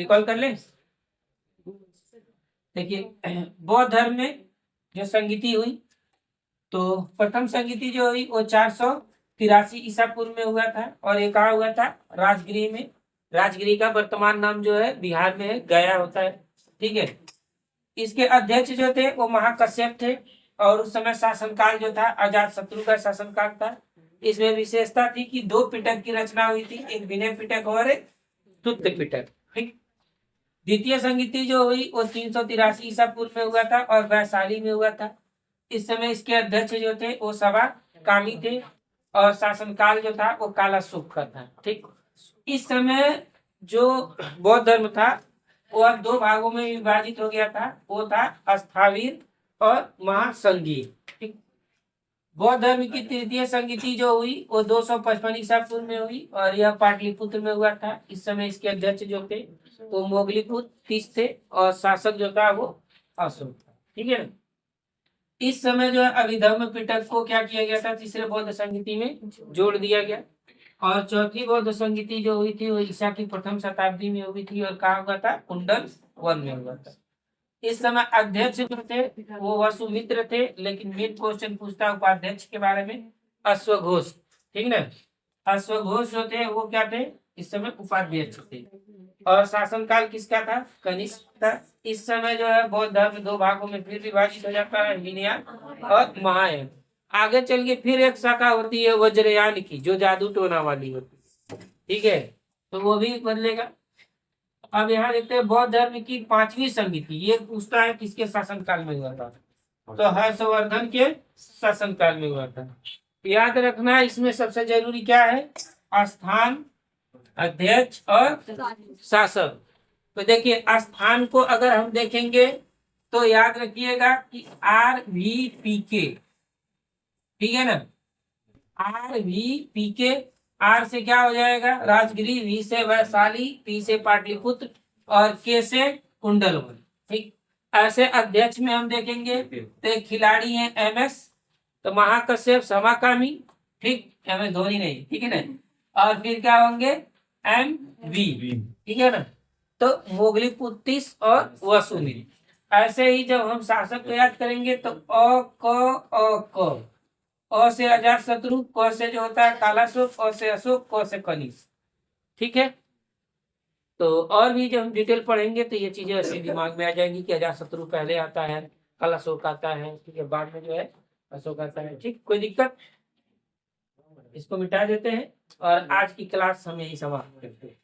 Recall कर ले। देखिए बौद्ध धर्म में जो संगीति हुई, तो प्रथम संगीति जो हुई वो 483 ईसा पूर्व में हुआ था, और ये कहाँ हुआ था? राजगिरी में। राजगिरी का वर्तमान नाम जो है बिहार में है, गया होता है। ठीक है। इसके अध्यक्ष जो थे वो महाकश्यप थे, और उस समय शासनकाल जो था अजात शत्रु का शासनकाल था। इसमें विशेषता थी कि 2 पिटक की रचना हुई थी, एक विनय पिटक और एक तुत्त पिटक। ठीक। द्वितीय संगीति जो हुई वो 383 ईसा पूर्व में हुआ था और वैशाली में हुआ था। इस समय इसके अध्यक्ष जो थे वो सभा कामी थे, और शासनकाल जो था वो काला सुख का था। ठीक। इस समय जो बौद्ध धर्म था वो अब 2 भागों में विभाजित हो गया था, वो था स्थावीर और महासंघी। ठीक। बौद्ध धर्म की तृतीय संगीति जो हुई वो 255 ईसा पूर्व में हुई, और यह पाटलिपुत्र में हुआ था। इस समय इसके अध्यक्ष जो थे वो मोगलीपुत्र तीस थे, और शासक जो था वो अशोक था। ठीक है ना। इस समय जो है अभिधर्म पिटक को क्या किया गया था? तीसरे बौद्ध संगीति में जोड़ दिया गया। और चौथी बौद्ध संगीति जो हुई थी वो ईसा की प्रथम शताब्दी में हुई थी, और कहाँ हुआ था? कुंडल वन में हुआ था। इस समय अध्यक्ष जो थे वो वसुमित्र थे, लेकिन मेन क्वेश्चन पूछता है उपाध्यक्ष के बारे में, अश्वघोष। ठीक ना। अश्वघोष जो थे वो क्या थे? इस समय उपाध्यक्ष थे। और शासनकाल किसका था? कनिष्क था। इस समय जो है बौद्ध धर्म 2 भागों में फिर विभाजित हो जाता है, हीनयान और महायान। आगे चल के फिर एक शाखा होती है वज्रयान की, जो जादू टोना वाली होती है। ठीक है, तो वो भी बदलेगा। अब यहाँ देखते हैं बौद्ध धर्म की 5वीं संगीति। ये पूछता है किसके शासनकाल में हुआ था? तो हर्षवर्धन के शासनकाल में हुआ था। याद रखना इसमें सबसे जरूरी क्या है? स्थान, अध्यक्ष और शासक। तो देखिए स्थान को अगर हम देखेंगे तो याद रखिएगा कि RVPK। ठीक है ना। RVPK। R से क्या हो जाएगा? राजगिरी, V से वैशाली, P से पाटलिपुत्र और K से कुंडलवन। ठीक। ऐसे अध्यक्ष में हम देखेंगे तो खिलाड़ी हैं MS, तो महाकश्यप समाकामी। ठीक। MS धोनी नहीं। ठीक है ना। और फिर क्या होंगे? MV। ठीक है ना। तो मोगलीपुत्र 30 और वसुमित्र। ऐसे ही जब हम शासक को याद करेंगे तो अ से अजात शत्रु, क से जो होता है कालाशोक, अ से अशोक, क से कनिष्क। ठीक है। तो और भी जब हम डिटेल पढ़ेंगे तो ये चीजें ऐसे दिमाग में आ जाएंगी कि अजात शत्रु पहले आता है, कालाशोक आता है, ठीक है, बाद में जो है अशोक आता है। ठीक। कोई दिक्कत? इसको मिटा देते हैं और आज की क्लास हम यही समाप्त करते हैं।